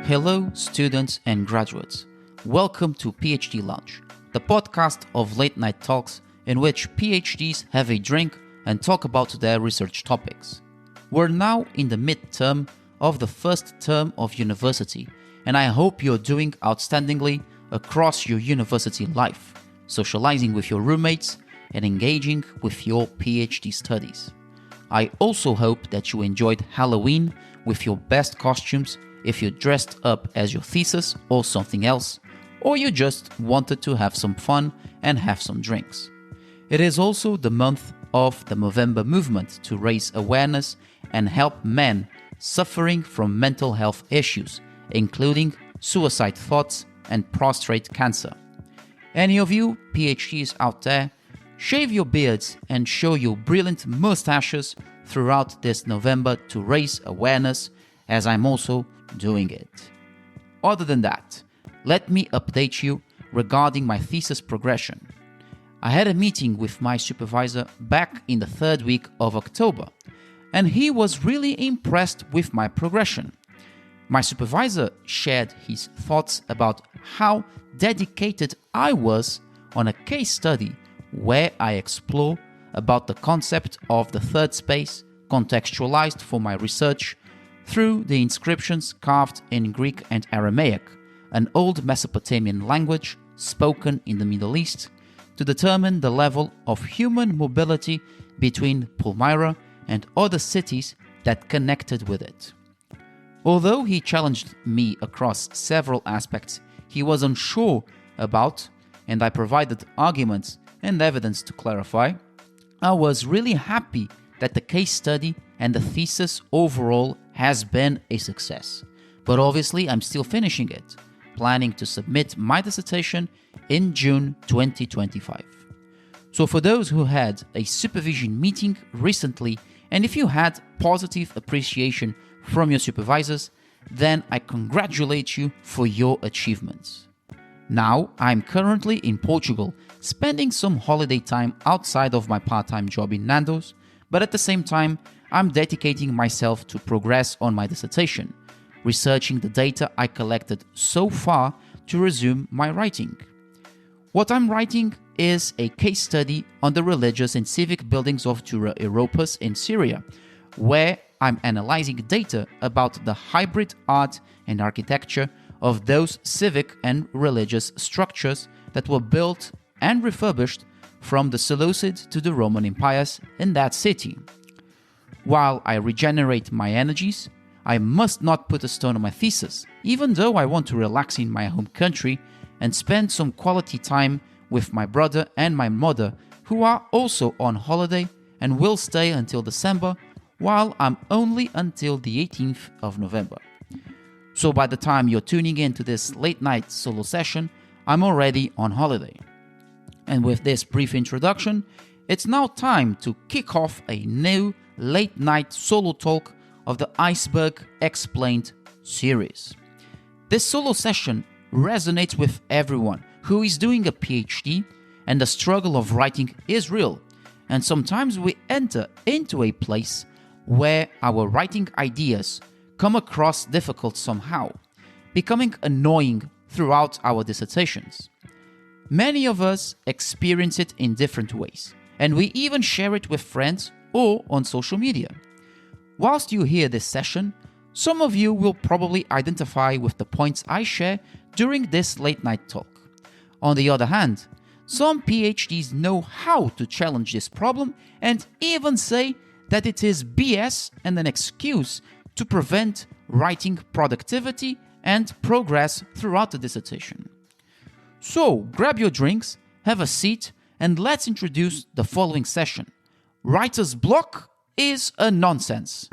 Hello, students and graduates. Welcome to PhD Lounge, the podcast of late night talks in which PhDs have a drink and talk about their research topics. We're now in the midterm of the first term of university, and I hope you're doing outstandingly across your university life, socializing with your roommates and engaging with your PhD studies. I also hope that you enjoyed Halloween with your best costumes if you dressed up as your thesis or something else, or you just wanted to have some fun and have some drinks. It is also the month of the Movember movement to raise awareness and help men suffering from mental health issues, including suicide thoughts and prostate cancer. Any of you PhDs out there, shave your beards and show your brilliant mustaches throughout this November to raise awareness, as I'm also doing it. Other than that, let me update you regarding my thesis progression. I had a meeting with my supervisor back in the third week of October, and he was really impressed with my progression. My supervisor shared his thoughts about how dedicated I was on a case study where I explore about the concept of the third space contextualized for my research through the inscriptions carved in Greek and Aramaic, an old Mesopotamian language spoken in the Middle East, to determine the level of human mobility between Palmyra and other cities that connected with it. Although he challenged me across several aspects he was unsure about, and I provided arguments and evidence to clarify, I was really happy that the case study and the thesis overall has been a success. But obviously I'm still finishing it, planning to submit my dissertation in June 2025. So for those who had a supervision meeting recently, and if you had positive appreciation from your supervisors, then I congratulate you for your achievements. Now, I'm currently in Portugal, spending some holiday time outside of my part-time job in Nando's, but at the same time, I'm dedicating myself to progress on my dissertation, researching the data I collected so far to resume my writing. What I'm writing is a case study on the religious and civic buildings of Dura Europos in Syria, where I'm analyzing data about the hybrid art and architecture of those civic and religious structures that were built and refurbished from the Seleucid to the Roman empires in that city. While I regenerate my energies, I must not put a stone on my thesis, even though I want to relax in my home country and spend some quality time with my brother and my mother, who are also on holiday and will stay until December, while I'm only until the 18th of November. So by the time you're tuning in to this late night solo session, I'm already on holiday. And with this brief introduction, it's now time to kick off a new late night solo talk of the Iceberg Explained Series. This solo session resonates with everyone who is doing a PhD, and the struggle of writing is real, and sometimes we enter into a place where our writing ideas come across difficult somehow, becoming annoying throughout our dissertations. Many of us experience it in different ways, and we even share it with friends or on social media. Whilst you hear this session, some of you will probably identify with the points I share during this late night talk. On the other hand, some PhDs know how to challenge this problem and even say that it is BS and an excuse to prevent writing productivity and progress throughout the dissertation. So grab your drinks, have a seat, and let's introduce the following session. Writer's block is a nonsense.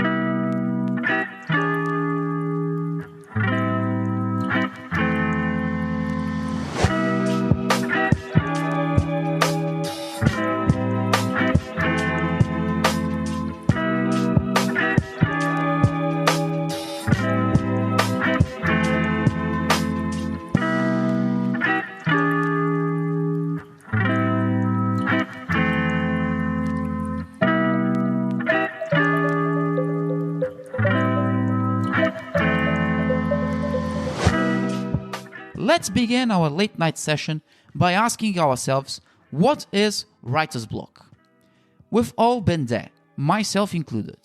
let's begin our late night session by asking ourselves, what is writer's block? We've all been there, myself included.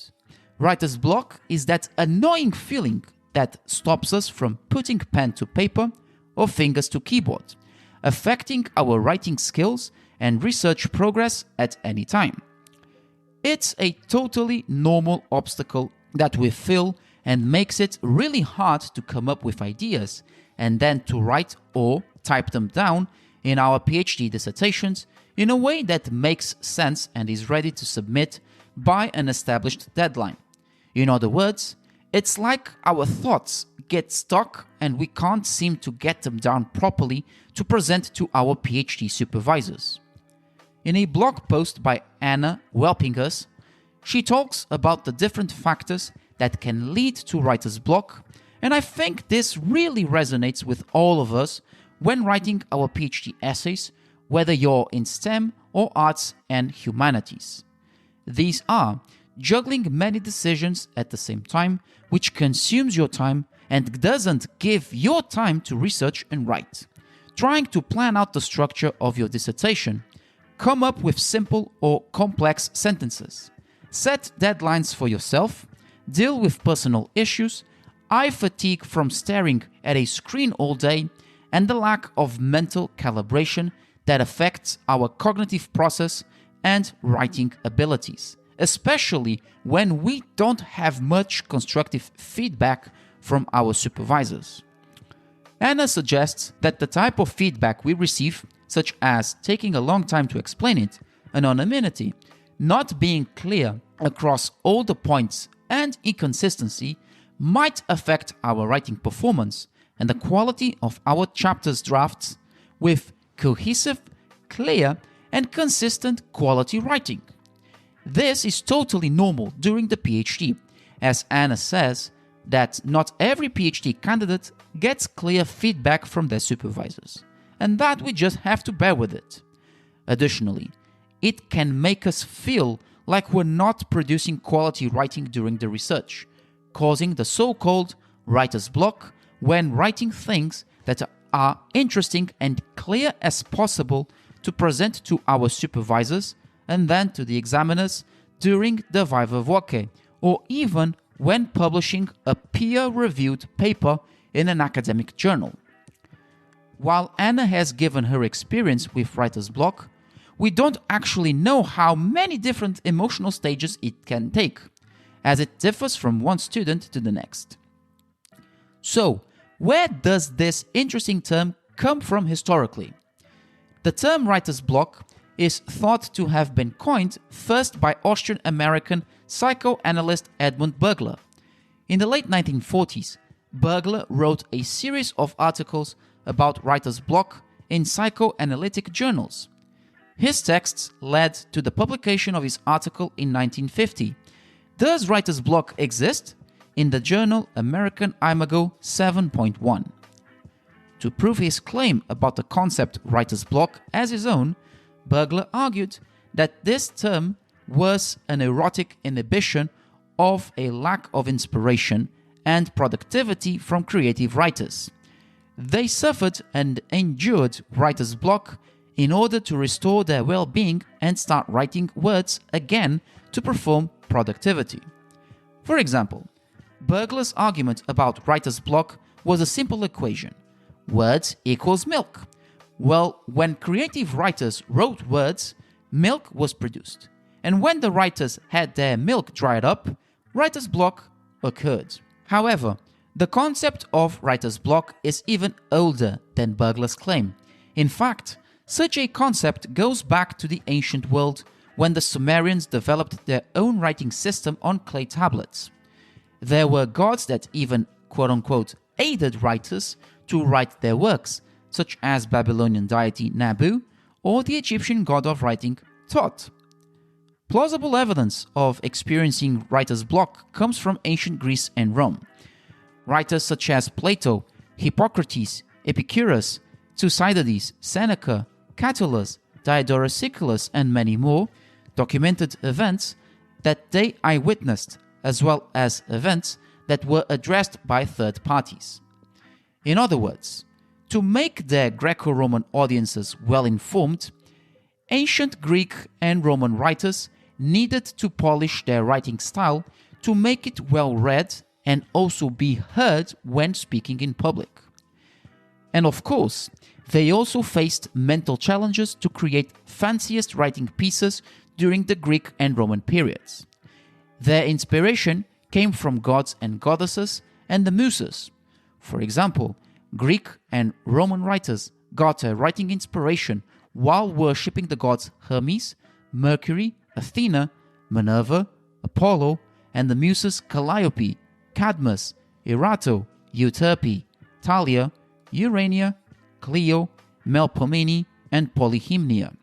Writer's block is that annoying feeling that stops us from putting pen to paper or fingers to keyboard, affecting our writing skills and research progress at any time. It's a totally normal obstacle that we feel and makes it really hard to come up with ideas and then to write or type them down in our PhD dissertations in a way that makes sense and is ready to submit by an established deadline. In other words, it's like our thoughts get stuck and we can't seem to get them down properly to present to our PhD supervisors. In a blog post by Anna Welpinghus, she talks about the different factors that can lead to writer's block, and I think this really resonates with all of us when writing our PhD essays, whether you're in STEM or arts and humanities. These are juggling many decisions at the same time, which consumes your time and doesn't give your time to research and write. Trying to plan out the structure of your dissertation, come up with simple or complex sentences, set deadlines for yourself, deal with personal issues, eye fatigue from staring at a screen all day, and the lack of mental calibration that affects our cognitive process and writing abilities, especially when we don't have much constructive feedback from our supervisors. Anna suggests that the type of feedback we receive, such as taking a long time to explain it, anonymity, not being clear across all the points, and inconsistency, might affect our writing performance and the quality of our chapters drafts with cohesive, clear, and consistent quality writing. This is totally normal during the PhD, as Anna says that not every PhD candidate gets clear feedback from their supervisors, and that we just have to bear with it. Additionally, it can make us feel like we're not producing quality writing during the research, causing the so-called writer's block when writing things that are interesting and clear as possible to present to our supervisors and then to the examiners during the viva voce, or even when publishing a peer-reviewed paper in an academic journal. While Anna has given her experience with writer's block, we don't actually know how many different emotional stages it can take, as it differs from one student to the next. So, where does this interesting term come from historically? The term writer's block is thought to have been coined first by Austrian-American psychoanalyst Edmund Bergler. In the late 1940s, Bergler wrote a series of articles about writer's block in psychoanalytic journals. His texts led to the publication of his article in 1950, Does Writer's Block Exist?, in the journal American Imago 7.1. To prove his claim about the concept writer's block as his own, Bergler argued that this term was an erotic inhibition of a lack of inspiration and productivity from creative writers. They suffered and endured writer's block in order to restore their well-being and start writing words again to perform productivity. For example, Bergler's argument about writer's block was a simple equation. Words equals milk. Well, when creative writers wrote words, milk was produced. And when the writers had their milk dried up, writer's block occurred. However, the concept of writer's block is even older than Bergler's claim. In fact, such a concept goes back to the ancient world when the Sumerians developed their own writing system on clay tablets. There were gods that even, quote-unquote, aided writers to write their works, such as Babylonian deity Nabu or the Egyptian god of writing Thoth. Plausible evidence of experiencing writer's block comes from ancient Greece and Rome. Writers such as Plato, Hippocrates, Epicurus, Thucydides, Seneca, Catullus, Diodorus Siculus, and many more documented events that they eyewitnessed, as well as events that were addressed by third parties. In other words, To make their Greco-Roman audiences well-informed, ancient Greek and Roman writers needed to polish their writing style to make it well-read and also be heard when speaking in public. And of course, they also faced mental challenges to create fanciest writing pieces during the Greek and Roman periods. Their inspiration came from gods and goddesses and the muses. For example, Greek and Roman writers got their writing inspiration while worshipping the gods Hermes, Mercury, Athena, Minerva, Apollo, and the muses Calliope, Cadmus, Erato, Euterpe, Thalia, Urania, Clio, Melpomene, and Polyhymnia.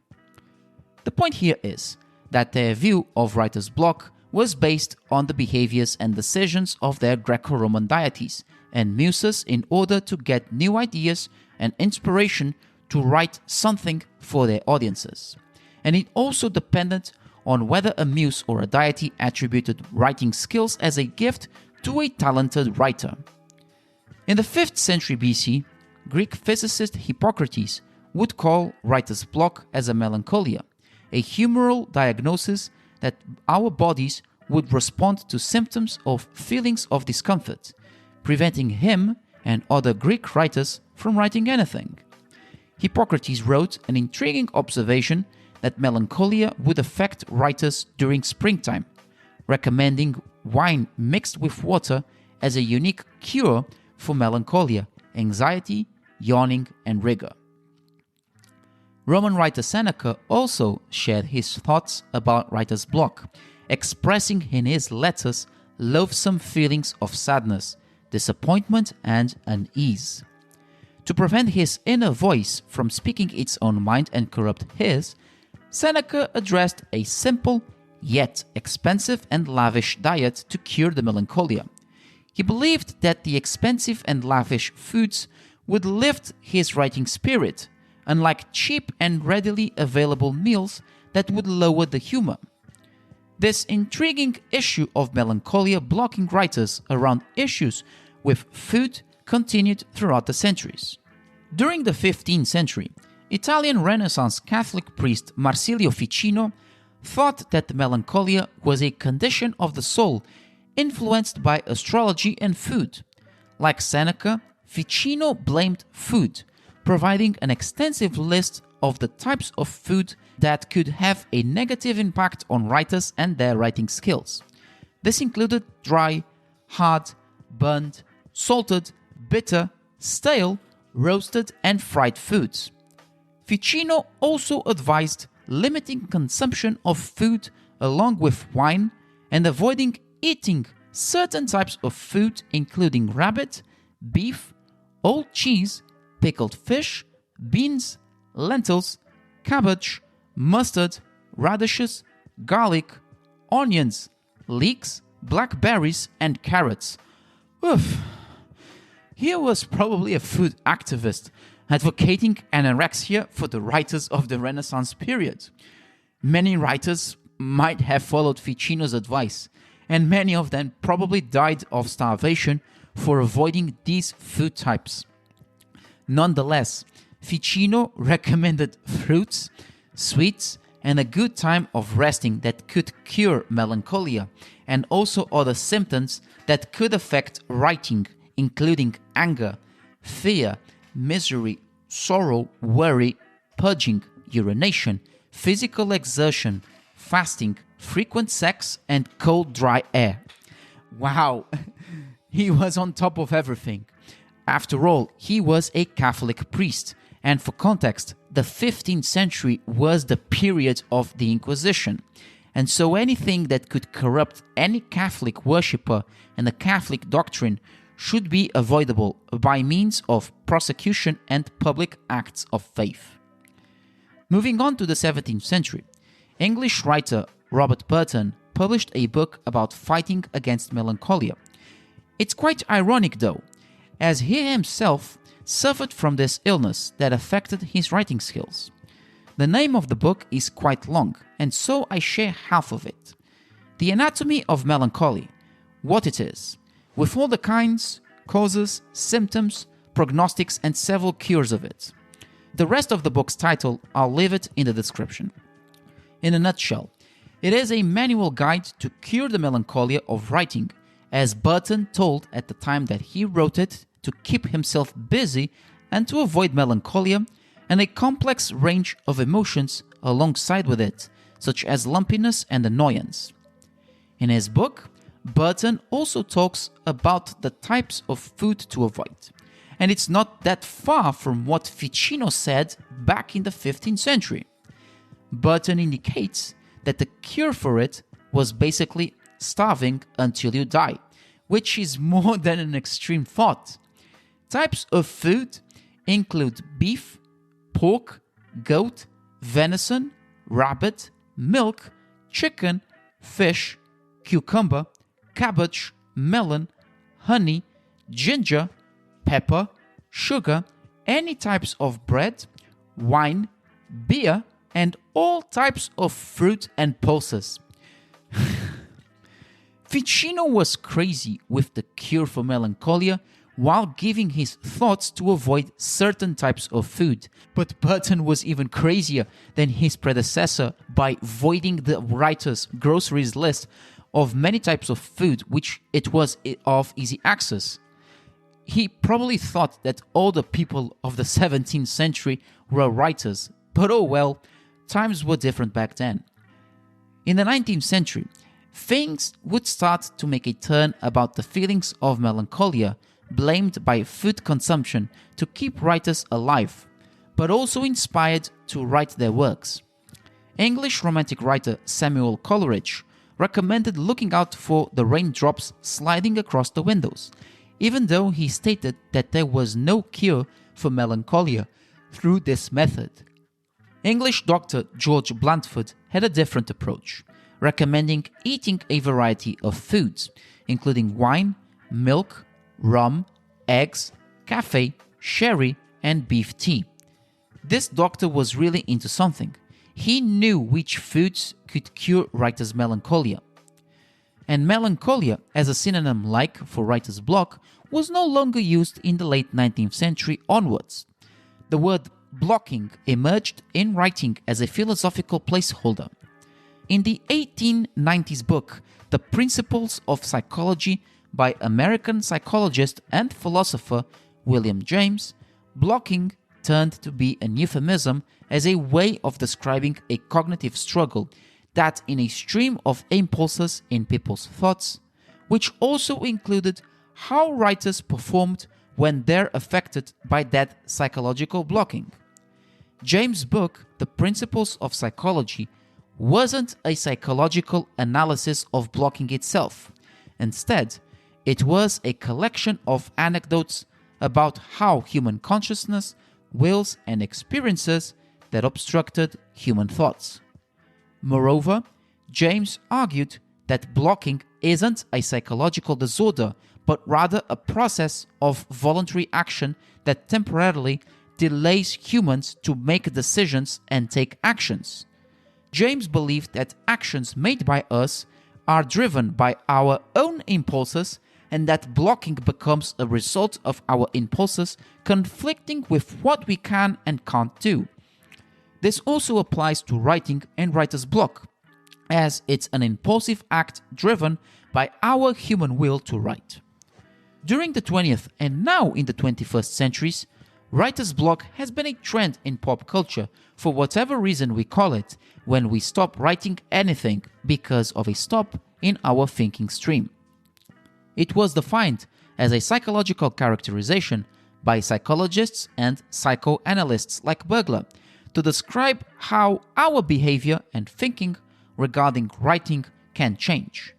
The point here is that their view of writer's block was based on the behaviors and decisions of their Greco-Roman deities and muses in order to get new ideas and inspiration to write something for their audiences. And it also depended on whether a muse or a deity attributed writing skills as a gift to a talented writer. In the 5th century BC, Greek physicist Hippocrates would call writer's block as a melancholia, a humoral diagnosis that our bodies would respond to symptoms of feelings of discomfort, preventing him and other Greek writers from writing anything. Hippocrates wrote an intriguing observation that melancholia would affect writers during springtime, recommending wine mixed with water as a unique cure for melancholia, anxiety, yawning, and rigor. Roman writer Seneca also shared his thoughts about writer's block, expressing in his letters loathsome feelings of sadness, disappointment, and unease. To prevent his inner voice from speaking its own mind and corrupt his, Seneca addressed a simple yet expensive and lavish diet to cure the melancholia. He believed that the expensive and lavish foods would lift his writing spirit, unlike cheap and readily available meals that would lower the humor. This intriguing issue of melancholia blocking writers around issues with food continued throughout the centuries. During the 15th century, Italian Renaissance Catholic priest Marsilio Ficino thought that melancholia was a condition of the soul influenced by astrology and food. Like Seneca, Ficino blamed food, providing an extensive list of the types of food that could have a negative impact on writers and their writing skills. This included dry, hard, burnt, salted, bitter, stale, roasted, and fried foods. Ficino also advised limiting consumption of food along with wine and avoiding eating certain types of food including rabbit, beef, old cheese, pickled fish, beans, lentils, cabbage, mustard, radishes, garlic, onions, leeks, blackberries, and carrots. Oof. Here was probably a food activist advocating anorexia for the writers of the Renaissance period. Many writers might have followed Ficino's advice, and many of them probably died of starvation for avoiding these food types. Nonetheless, Ficino recommended fruits, sweets, and a good time of resting that could cure melancholia and also other symptoms that could affect writing, including anger, fear, misery, sorrow, worry, purging, urination, physical exertion, fasting, frequent sex, and cold, dry air. Wow, he was on top of everything. After all, he was a Catholic priest, and for context, the 15th century was the period of the Inquisition, and so anything that could corrupt any Catholic worshipper and the Catholic doctrine should be avoidable by means of prosecution and public acts of faith. Moving on to the 17th century, English writer Robert Burton published a book about fighting against melancholia. It's quite ironic though, as he himself suffered from this illness that affected his writing skills. The name of the book is quite long, and so I share half of it. The Anatomy of Melancholy, what it is, with all the kinds, causes, symptoms, prognostics, and several cures of it. The rest of the book's title, I'll leave it in the description. In a nutshell, it is a manual guide to cure the melancholia of writing, as Burton told at the time that he wrote it to keep himself busy and to avoid melancholia and a complex range of emotions alongside with it, such as lumpiness and annoyance. In his book, Burton also talks about the types of food to avoid, and it's not that far from what Ficino said back in the 15th century. Burton indicates that the cure for it was basically starving until you die, which is more than an extreme thought. Types of food include beef, pork, goat, venison, rabbit, milk, chicken, fish, cucumber, cabbage, melon, honey, ginger, pepper, sugar, any types of bread, wine, beer, and all types of fruit and pulses. Ficino was crazy with the cure for melancholia while giving his thoughts to avoid certain types of food. But Burton was even crazier than his predecessor by voiding the writer's groceries list of many types of food which it was of easy access. He probably thought that all the people of the 17th century were writers, but oh well, times were different back then. In the 19th century, things would start to make a turn about the feelings of melancholia blamed by food consumption to keep writers alive, but also inspired to write their works. English Romantic writer Samuel Coleridge recommended looking out for the raindrops sliding across the windows, even though he stated that there was no cure for melancholia through this method. English doctor George Blandford had a different approach, recommending eating a variety of foods, including wine, milk, rum, eggs, cafe, sherry, and beef tea. This doctor was really into something. He knew which foods could cure writer's melancholia. And melancholia, as a synonym like for writer's block, was no longer used in the late 19th century onwards. The word blocking emerged in writing as a philosophical placeholder. In the 1890s book, The Principles of Psychology by American psychologist and philosopher William James, blocking turned to be an euphemism as a way of describing a cognitive struggle that in a stream of impulses in people's thoughts, which also included how writers performed when they're affected by that psychological blocking. James' book, The Principles of Psychology, wasn't a psychological analysis of blocking itself. Instead, it was a collection of anecdotes about how human consciousness, wills, and experiences that obstructed human thoughts. Moreover, James argued that blocking isn't a psychological disorder, but rather a process of voluntary action that temporarily delays humans to make decisions and take actions. James believed that actions made by us are driven by our own impulses and that blocking becomes a result of our impulses conflicting with what we can and can't do. This also applies to writing and writer's block, as it's an impulsive act driven by our human will to write. During the 20th and now in the 21st centuries, writer's block has been a trend in pop culture for whatever reason we call it, when we stop writing anything because of a stop in our thinking stream. It was defined as a psychological characterization by psychologists and psychoanalysts like Burglar to describe how our behavior and thinking regarding writing can change.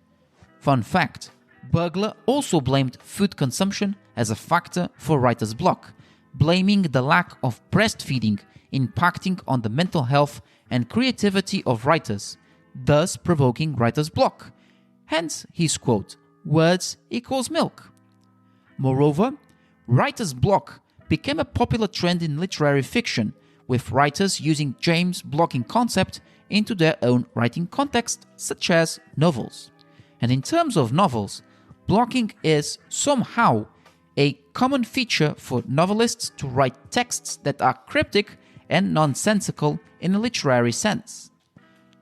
Fun fact, Burglar also blamed food consumption as a factor for writer's block, blaming the lack of breastfeeding impacting on the mental health and creativity of writers, thus provoking writer's block. Hence his quote, "Words equals milk." Moreover, writer's block became a popular trend in literary fiction, with writers using James' blocking concept into their own writing context, such as novels. And in terms of novels, blocking is somehow a common feature for novelists to write texts that are cryptic and nonsensical in a literary sense.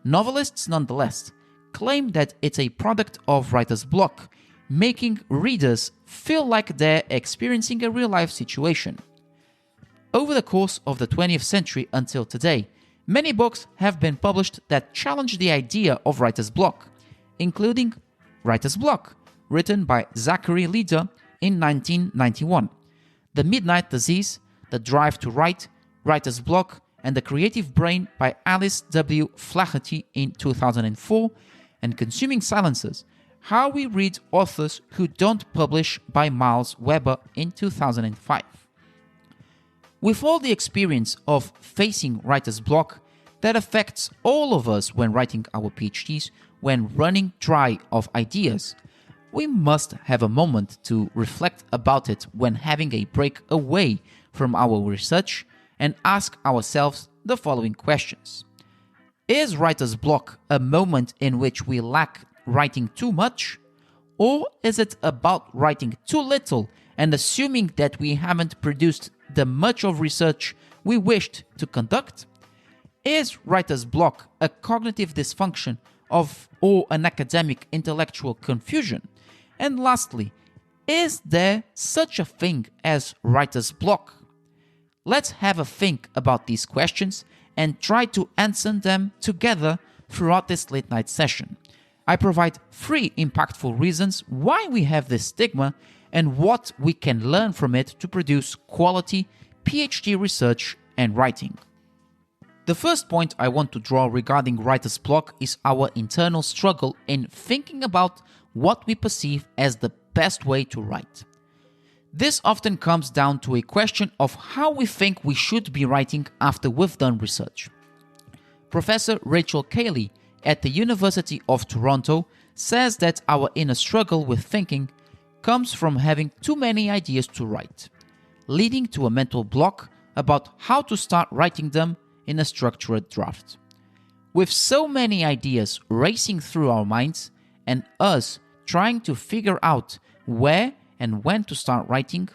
Novelists, nonetheless, claim that it's a product of writer's block, making readers feel like they're experiencing a real-life situation. Over the course of the 20th century until today, many books have been published that challenge the idea of writer's block, including Writer's Block, written by Zachary Leader in 1991, The Midnight Disease, The Drive to Write, Writer's Block, and The Creative Brain by Alice W. Flaherty in 2004, and Consuming Silences, How We Read Authors Who Don't Publish by Miles Weber in 2005. With all the experience of facing writer's block that affects all of us when writing our PhDs, when running dry of ideas, we must have a moment to reflect about it when having a break away from our research and ask ourselves the following questions. Is writer's block a moment in which we lack writing too much? Or is it about writing too little and assuming that we haven't produced the much of research we wished to conduct? Is writer's block a cognitive dysfunction or an academic intellectual confusion? And lastly, is there such a thing as writer's block? Let's have a think about these questions and try to answer them together throughout this late night session. I provide 3 impactful reasons why we have this stigma and what we can learn from it to produce quality PhD research and writing. The first point I want to draw regarding writer's block is our internal struggle in thinking about what we perceive as the best way to write. This often comes down to a question of how we think we should be writing after we've done research. Professor Rachel Cayley at the University of Toronto says that our inner struggle with thinking comes from having too many ideas to write, leading to a mental block about how to start writing them in a structured draft. With so many ideas racing through our minds and us trying to figure out where and when to start writing,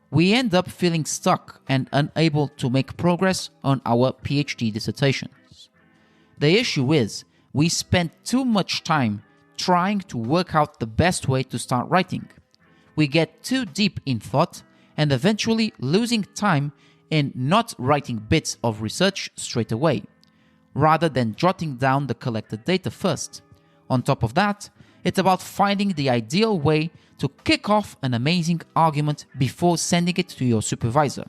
we end up feeling stuck and unable to make progress on our PhD dissertations. The issue is, we spend too much time trying to work out the best way to start writing. We get too deep in thought and eventually losing time in not writing bits of research straight away, rather than jotting down the collected data first. On top of that, it's about finding the ideal way to kick off an amazing argument before sending it to your supervisor.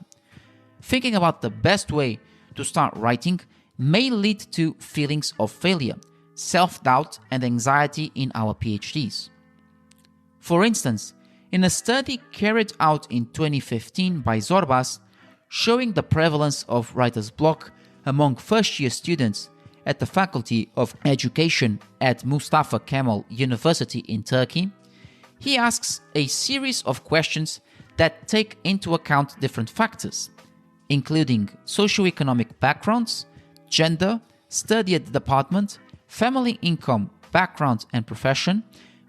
Thinking about the best way to start writing may lead to feelings of failure, self-doubt, and anxiety in our PhDs. For instance, in a study carried out in 2015 by Zorbas, showing the prevalence of writer's block among first-year students at the Faculty of Education at Mustafa Kemal University in Turkey, he asks a series of questions that take into account different factors, including socioeconomic backgrounds, gender, study at the department, family income, background and profession,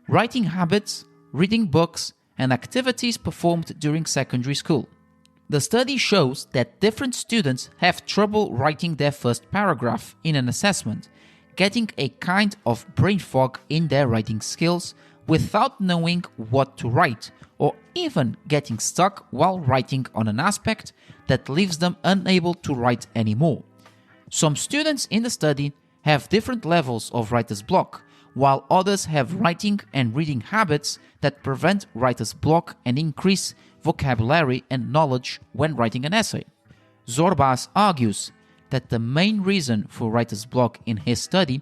writing habits, reading books, and activities performed during secondary school. The study shows that different students have trouble writing their first paragraph in an assessment, getting a kind of brain fog in their writing skills without knowing what to write, or even getting stuck while writing on an aspect that leaves them unable to write anymore. Some students in the study have different levels of writer's block, while others have writing and reading habits that prevent writer's block and increase vocabulary and knowledge when writing an essay. Zorbas argues that the main reason for writer's block in his study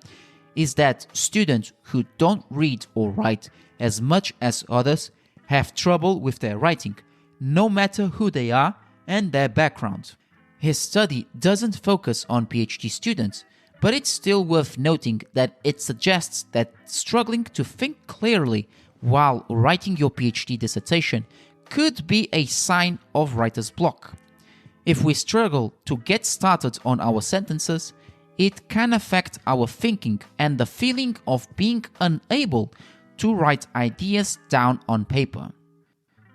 is that students who don't read or write as much as others have trouble with their writing, no matter who they are and their background. His study doesn't focus on PhD students, but it's still worth noting that it suggests that struggling to think clearly while writing your PhD dissertation could be a sign of writer's block. If we struggle to get started on our sentences, it can affect our thinking and the feeling of being unable to write ideas down on paper.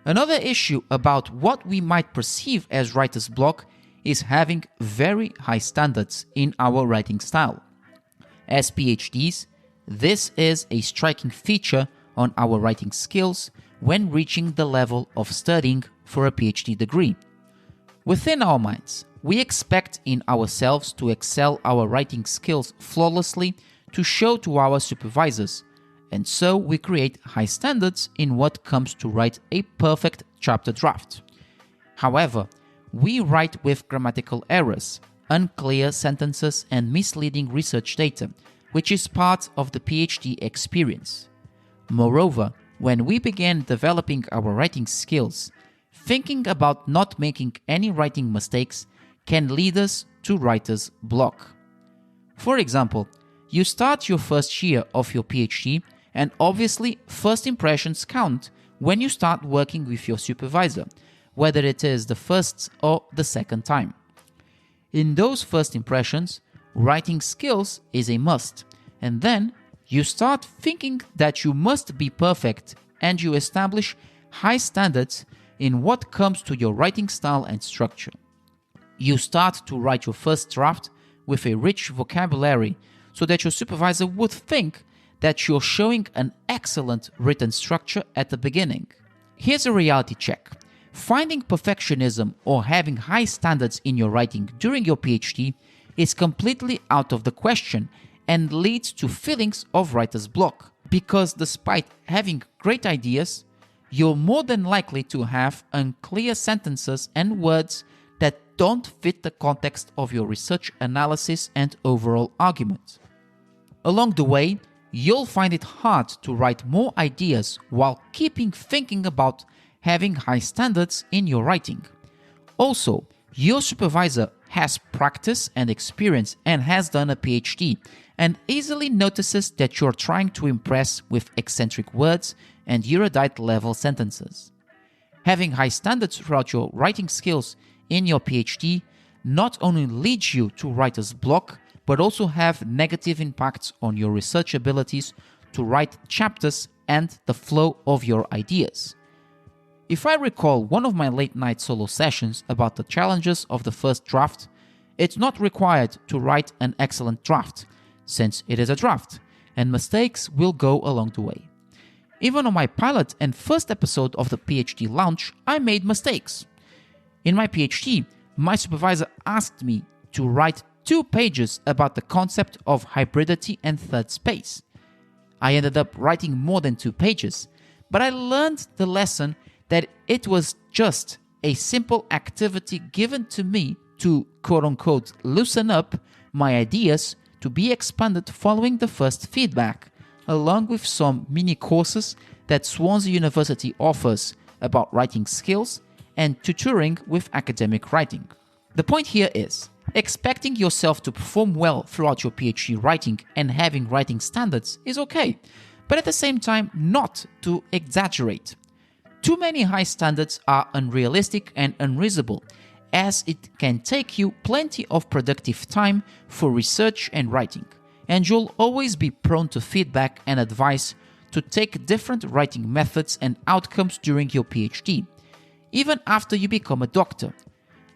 Another issue about what we might perceive as writer's block is having very high standards in our writing style. As PhDs, this is a striking feature on our writing skills when reaching the level of studying for a PhD degree. Within our minds, we expect in ourselves to excel our writing skills flawlessly to show to our supervisors, and so we create high standards in what comes to write a perfect chapter draft. However, we write with grammatical errors, unclear sentences, and misleading research data, which is part of the PhD experience. Moreover, when we began developing our writing skills, thinking about not making any writing mistakes can lead us to writer's block. For example, you start your first year of your PhD, and obviously first impressions count when you start working with your supervisor, whether it is the first or the second time. In those first impressions, writing skills is a must, and then you start thinking that you must be perfect, and you establish high standards in what comes to your writing style and structure. You start to write your first draft with a rich vocabulary so that your supervisor would think that you're showing an excellent written structure at the beginning. Here's a reality check. Finding perfectionism or having high standards in your writing during your PhD is completely out of the question and leads to feelings of writer's block, because despite having great ideas, you're more than likely to have unclear sentences and words that don't fit the context of your research analysis and overall argument. Along the way, you'll find it hard to write more ideas while keeping thinking about having high standards in your writing. Also, your supervisor has practice and experience and has done a PhD and easily notices that you're trying to impress with eccentric words and erudite level sentences. Having high standards throughout your writing skills in your PhD not only leads you to writer's block, but also have negative impacts on your research abilities to write chapters and the flow of your ideas. If I recall one of my late night solo sessions about the challenges of the first draft, it's not required to write an excellent draft, since it is a draft, and mistakes will go along the way. Even on my pilot and first episode of the PhD launch, I made mistakes. In my PhD, my supervisor asked me to write 2 pages about the concept of hybridity and third space. I ended up writing more than 2 pages, but I learned the lesson that it was just a simple activity given to me to quote-unquote loosen up my ideas to be expanded following the first feedback, along with some mini courses that Swansea University offers about writing skills and tutoring with academic writing. The point here is, expecting yourself to perform well throughout your PhD writing and having writing standards is okay, but at the same time not to exaggerate. Too many high standards are unrealistic and unreasonable, as it can take you plenty of productive time for research and writing, and you'll always be prone to feedback and advice to take different writing methods and outcomes during your PhD, even after you become a doctor.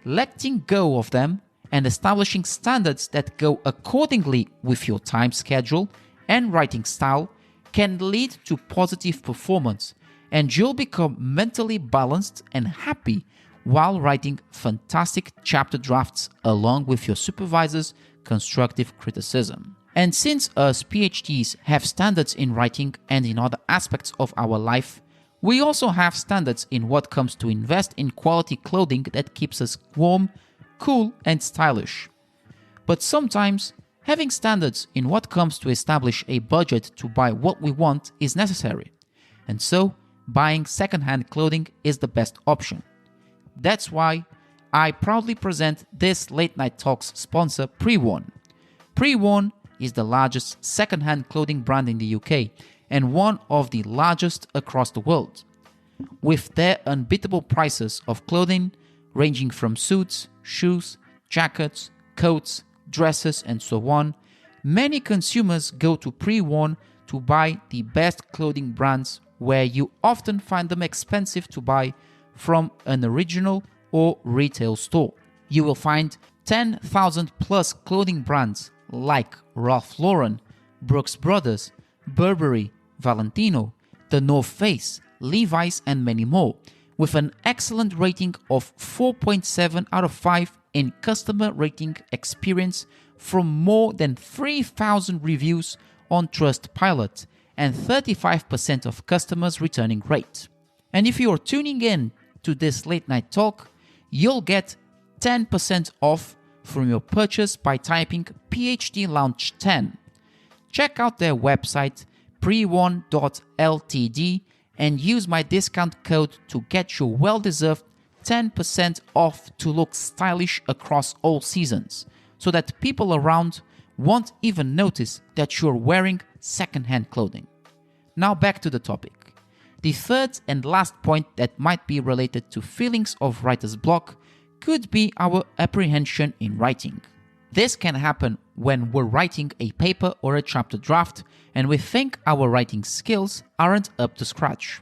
Letting go of them and establishing standards that go accordingly with your time schedule and writing style can lead to positive performance, and you'll become mentally balanced and happy while writing fantastic chapter drafts along with your supervisor's constructive criticism. And since us PhDs have standards in writing and in other aspects of our life, we also have standards in what comes to invest in quality clothing that keeps us warm, cool, and stylish. But sometimes, having standards in what comes to establish a budget to buy what we want is necessary. And so, buying second-hand clothing is the best option. That's why I proudly present this Late Night Talks sponsor, Pre-Worn. Pre-Worn is the largest second-hand clothing brand in the UK and one of the largest across the world. With their unbeatable prices of clothing ranging from suits, shoes, jackets, coats, dresses, and so on, many consumers go to Pre-Worn to buy the best clothing brands where you often find them expensive to buy from an original or retail store. You will find 10,000 plus clothing brands like Ralph Lauren, Brooks Brothers, Burberry, Valentino, The North Face, Levi's, and many more, with an excellent rating of 4.7 out of 5 in customer rating experience from more than 3,000 reviews on Trustpilot and 35% of customers returning rate. And if you're tuning in to this late night talk, you'll get 10% off from your purchase by typing PhD Lounge 10. Check out their website pre1.ltd and use my discount code to get your well-deserved 10% off to look stylish across all seasons, so that people around won't even notice that you're wearing second-hand clothing. Now back to the topic. The third and last point that might be related to feelings of writer's block could be our apprehension in writing. This can happen when we're writing a paper or a chapter draft and we think our writing skills aren't up to scratch.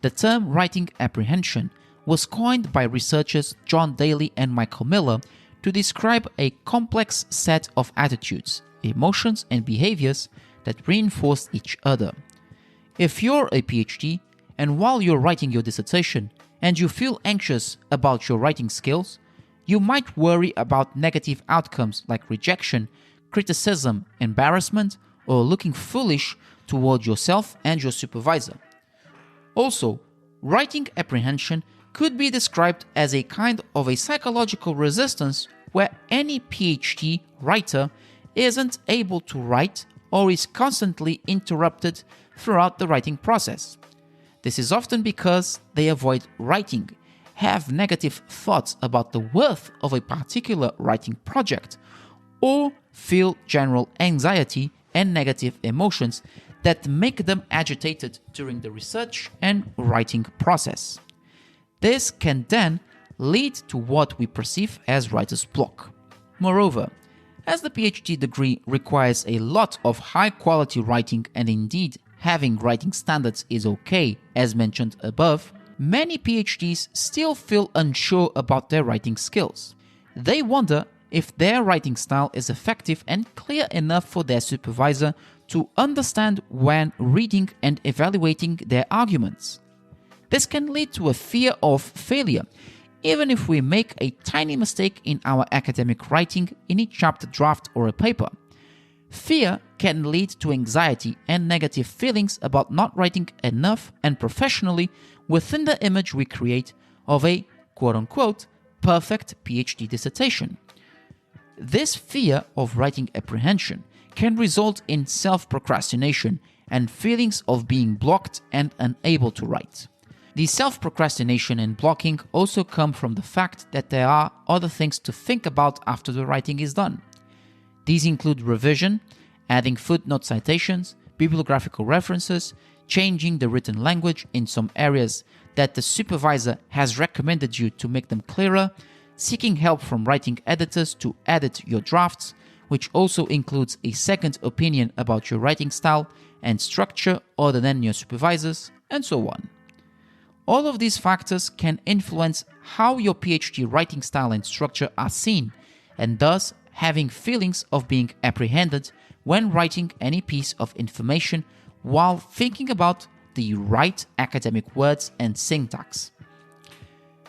The term writing apprehension was coined by researchers John Daly and Michael Miller to describe a complex set of attitudes, emotions, and behaviors that reinforce each other. If you're a PhD and while you're writing your dissertation and you feel anxious about your writing skills, you might worry about negative outcomes like rejection, criticism, embarrassment, or looking foolish toward yourself and your supervisor. Also, writing apprehension could be described as a kind of a psychological resistance where any PhD writer isn't able to write or is constantly interrupted throughout the writing process. This is often because they avoid writing, have negative thoughts about the worth of a particular writing project, or feel general anxiety and negative emotions that make them agitated during the research and writing process. This can then lead to what we perceive as writer's block. Moreover, as the PhD degree requires a lot of high-quality writing and indeed having writing standards is okay, as mentioned above, many PhDs still feel unsure about their writing skills. They wonder if their writing style is effective and clear enough for their supervisor to understand when reading and evaluating their arguments. This can lead to a fear of failure, even if we make a tiny mistake in our academic writing in a chapter draft or a paper. Fear can lead to anxiety and negative feelings about not writing enough and professionally within the image we create of a quote-unquote perfect PhD dissertation. This fear of writing apprehension can result in self-procrastination and feelings of being blocked and unable to write. The self-procrastination and blocking also come from the fact that there are other things to think about after the writing is done. These include revision, adding footnote citations, bibliographical references, changing the written language in some areas that the supervisor has recommended you to make them clearer, seeking help from writing editors to edit your drafts, which also includes a second opinion about your writing style and structure other than your supervisors, and so on. All of these factors can influence how your PhD writing style and structure are seen, and thus having feelings of being apprehended when writing any piece of information while thinking about the right academic words and syntax.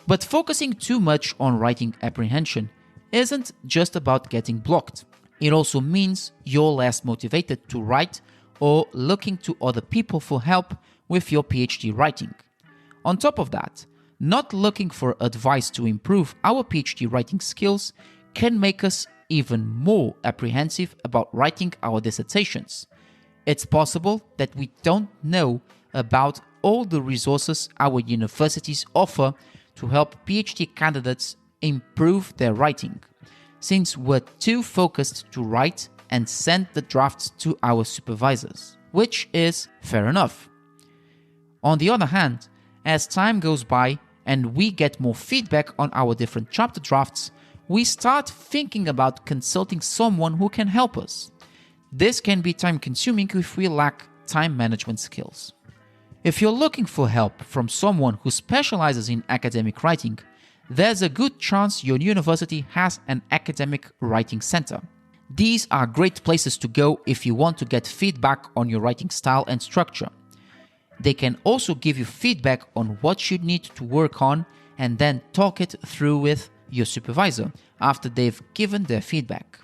But focusing too much on writing apprehension isn't just about getting blocked. It also means you're less motivated to write or looking to other people for help with your PhD writing. On top of that, not looking for advice to improve our PhD writing skills can make us even more apprehensive about writing our dissertations. It's possible that we don't know about all the resources our universities offer to help PhD candidates improve their writing, since we're too focused to write and send the drafts to our supervisors, which is fair enough. On the other hand, as time goes by and we get more feedback on our different chapter drafts, we start thinking about consulting someone who can help us. This can be time-consuming if we lack time management skills. If you're looking for help from someone who specializes in academic writing, there's a good chance your university has an academic writing center. These are great places to go if you want to get feedback on your writing style and structure. They can also give you feedback on what you need to work on and then talk it through with your supervisor after they've given their feedback.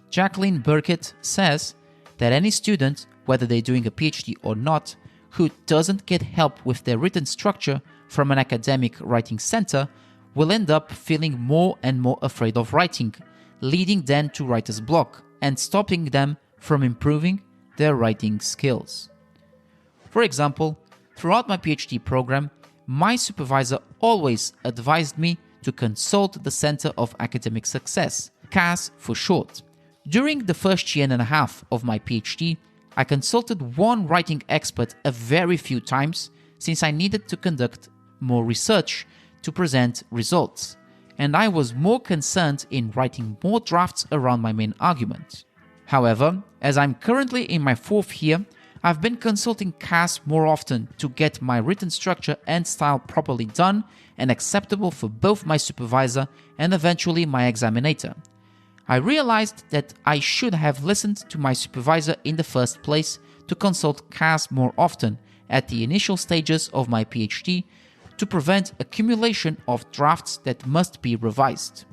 Jacqueline Burkett says that any student, whether they're doing a PhD or not, who doesn't get help with their written structure from an academic writing center will end up feeling more and more afraid of writing, leading them to writer's block and stopping them from improving their writing skills. For example, throughout my PhD program, my supervisor always advised me to consult the Center of Academic Success, CAS for short. During the first year and a half of my PhD, I consulted one writing expert a very few times since I needed to conduct more research to present results, and I was more concerned in writing more drafts around my main argument. However, as I'm currently in my 4th year, I've been consulting CAS more often to get my written structure and style properly done and acceptable for both my supervisor and eventually my examinator. I realized that I should have listened to my supervisor in the first place to consult CAS more often at the initial stages of my PhD to prevent accumulation of drafts that must be revised.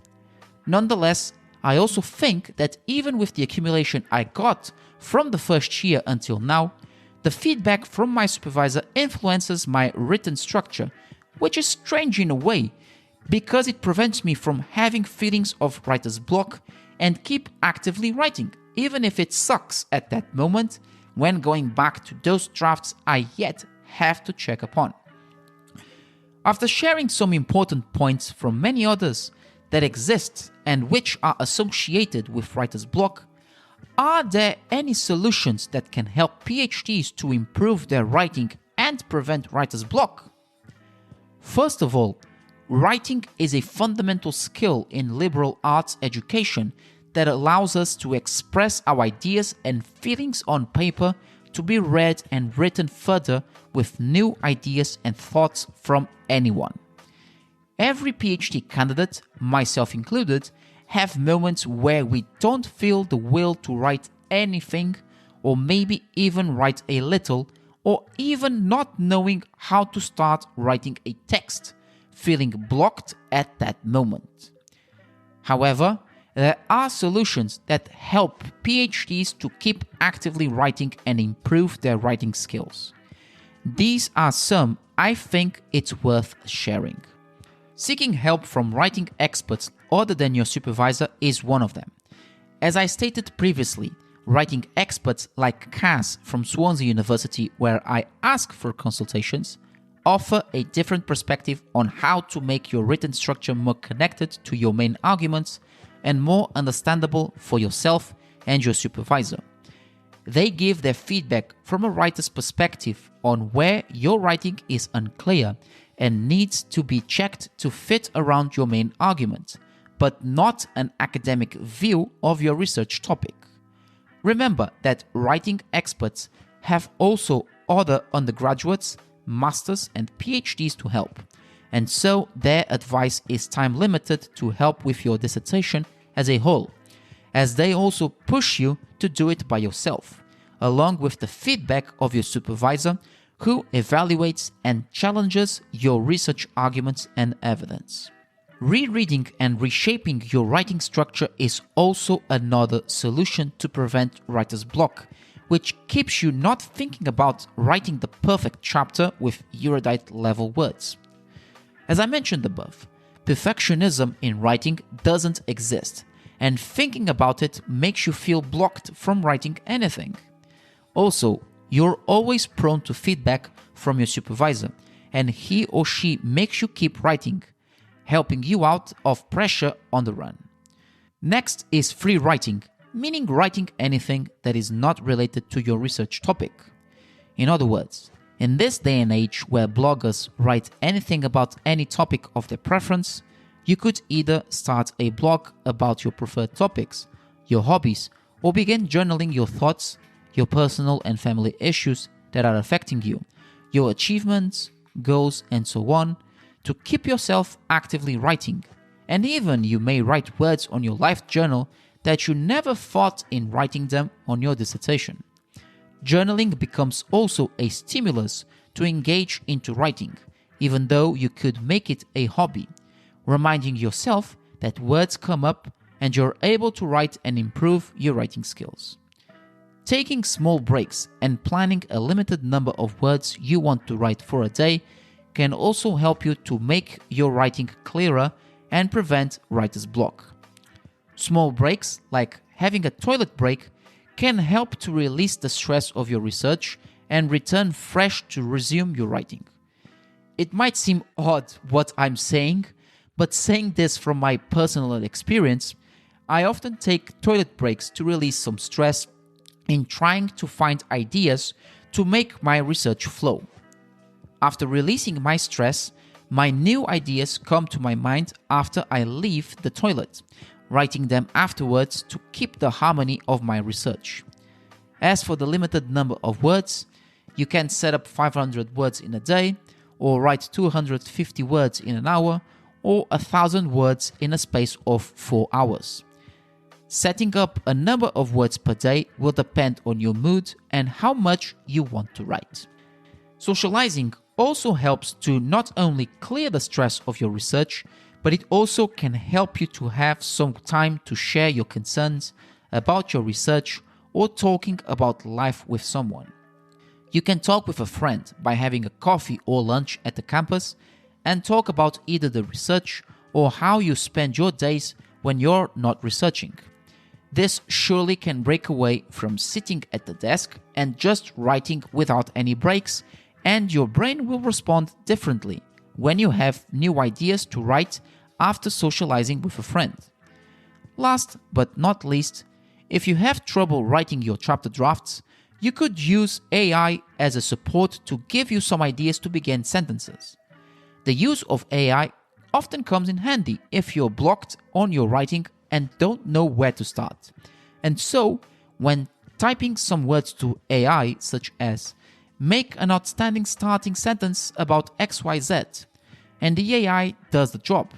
Nonetheless, I also think that even with the accumulation I got from the first year until now, the feedback from my supervisor influences my written structure, which is strange in a way, because it prevents me from having feelings of writer's block and keep actively writing, even if it sucks at that moment when going back to those drafts I yet have to check upon. After sharing some important points from many others that exist and which are associated with writer's block, are there any solutions that can help PhDs to improve their writing and prevent writer's block? First of all, writing is a fundamental skill in liberal arts education that allows us to express our ideas and feelings on paper to be read and written further with new ideas and thoughts from anyone. Every PhD candidate, myself included, have moments where we don't feel the will to write anything, or maybe even write a little, or even not knowing how to start writing a text, feeling blocked at that moment. However, there are solutions that help PhDs to keep actively writing and improve their writing skills. These are some I think it's worth sharing. Seeking help from writing experts other than your supervisor is one of them. As I stated previously, writing experts like Cass from Swansea University, where I ask for consultations, offer a different perspective on how to make your written structure more connected to your main arguments and more understandable for yourself and your supervisor. They give their feedback from a writer's perspective on where your writing is unclear and needs to be checked to fit around your main argument, but not an academic view of your research topic. Remember that writing experts have also other undergraduates, masters, and PhDs to help, and so their advice is time limited to help with your dissertation as a whole, as they also push you to do it by yourself, along with the feedback of your supervisor who evaluates and challenges your research arguments and evidence. Rereading and reshaping your writing structure is also another solution to prevent writer's block, which keeps you not thinking about writing the perfect chapter with erudite level words. As I mentioned above, perfectionism in writing doesn't exist, and thinking about it makes you feel blocked from writing anything. Also, you're always prone to feedback from your supervisor, and he or she makes you keep writing, helping you out of pressure on the run. Next is free writing, meaning writing anything that is not related to your research topic. In other words, in this day and age where bloggers write anything about any topic of their preference, you could either start a blog about your preferred topics, your hobbies, or begin journaling your thoughts your personal and family issues that are affecting you, your achievements, goals, and so on, to keep yourself actively writing. And even you may write words on your life journal that you never thought in writing them on your dissertation. Journaling becomes also a stimulus to engage into writing, even though you could make it a hobby, reminding yourself that words come up and you're able to write and improve your writing skills. Taking small breaks and planning a limited number of words you want to write for a day can also help you to make your writing clearer and prevent writer's block. Small breaks, like having a toilet break, can help to release the stress of your research and return fresh to resume your writing. It might seem odd what I'm saying, but saying this from my personal experience, I often take toilet breaks to release some stress in trying to find ideas to make my research flow. After releasing my stress, my new ideas come to my mind after I leave the toilet, writing them afterwards to keep the harmony of my research. As for the limited number of words, you can set up 500 words in a day, or write 250 words in an hour, or 1,000 words in a space of 4 hours. Setting up a number of words per day will depend on your mood and how much you want to write. Socializing also helps to not only clear the stress of your research, but it also can help you to have some time to share your concerns about your research or talking about life with someone. You can talk with a friend by having a coffee or lunch at the campus and talk about either the research or how you spend your days when you're not researching. This surely can break away from sitting at the desk and just writing without any breaks, and your brain will respond differently when you have new ideas to write after socializing with a friend. Last but not least, if you have trouble writing your chapter drafts, you could use AI as a support to give you some ideas to begin sentences. The use of AI often comes in handy if you're blocked on your writing and don't know where to start. And so, when typing some words to AI, such as "make an outstanding starting sentence about XYZ," and the AI does the job.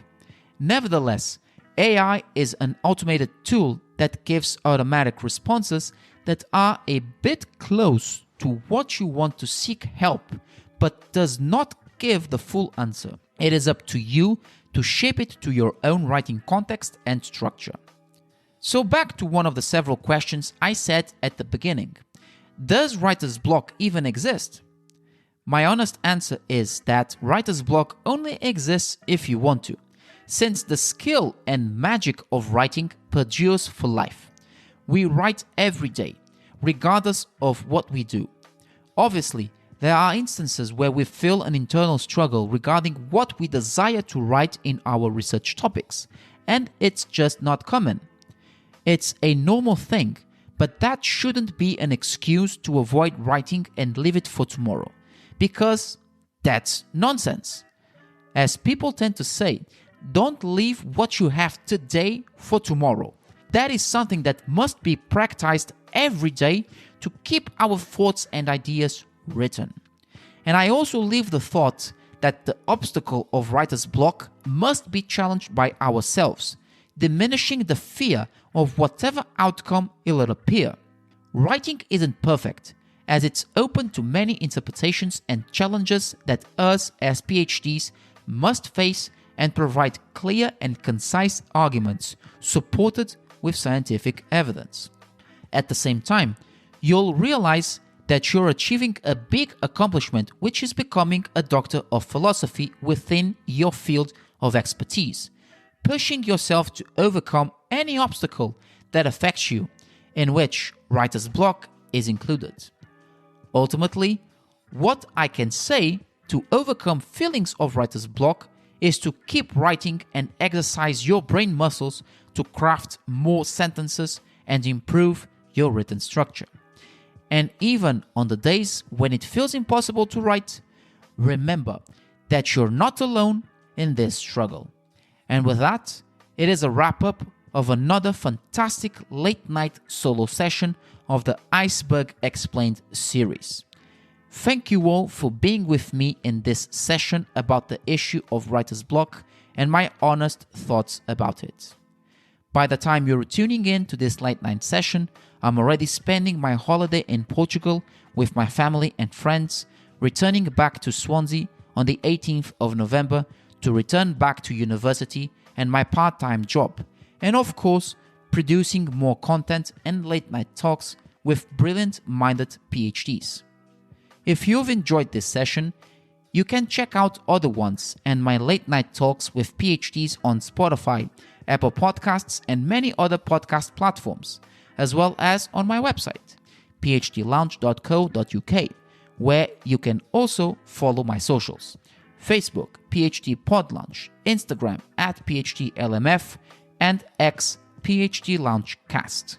Nevertheless, AI is an automated tool that gives automatic responses that are a bit close to what you want to seek help, but does not give the full answer. It is up to you to shape it to your own writing context and structure. So back to one of the several questions I said at the beginning. Does writer's block even exist? My honest answer is that writer's block only exists if you want to, since the skill and magic of writing perdures for life. We write every day, regardless of what we do. Obviously, there are instances where we feel an internal struggle regarding what we desire to write in our research topics, and it's just not common. It's a normal thing, but that shouldn't be an excuse to avoid writing and leave it for tomorrow, because that's nonsense. As people tend to say, don't leave what you have today for tomorrow. That is something that must be practiced every day to keep our thoughts and ideas written. And I also leave the thought that the obstacle of writer's block must be challenged by ourselves, diminishing the fear of whatever outcome it'll appear. Writing isn't perfect, as it's open to many interpretations and challenges that us as PhDs must face and provide clear and concise arguments supported with scientific evidence. At the same time, you'll realize that you're achieving a big accomplishment, which is becoming a doctor of philosophy within your field of expertise, pushing yourself to overcome any obstacle that affects you, in which writer's block is included. Ultimately, what I can say to overcome feelings of writer's block is to keep writing and exercise your brain muscles to craft more sentences and improve your written structure. And even on the days when it feels impossible to write, remember that you're not alone in this struggle. And with that, it is a wrap-up of another fantastic late-night solo session of the Iceberg Explained series. Thank you all for being with me in this session about the issue of writer's block and my honest thoughts about it. By the time you're tuning in to this late night session, I'm already spending my holiday in Portugal with my family and friends, returning back to Swansea on the 18th of November to return back to university and my part-time job, and of course, producing more content and late night talks with brilliant-minded PhDs. If you've enjoyed this session, you can check out other ones and my late night talks with PhDs on Spotify, Apple Podcasts, and many other podcast platforms, as well as on my website, phdlounge.co.uk, where you can also follow my socials: Facebook, PhD Pod Lounge, Instagram @PhDLMF, and X, PhD Lounge Cast.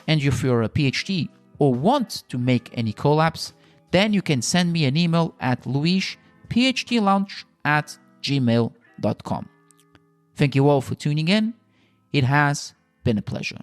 And if you're a PhD or want to make any collabs, then you can send me an email at luisphdlounge@gmail.com. Thank you all for tuning in. It has been a pleasure.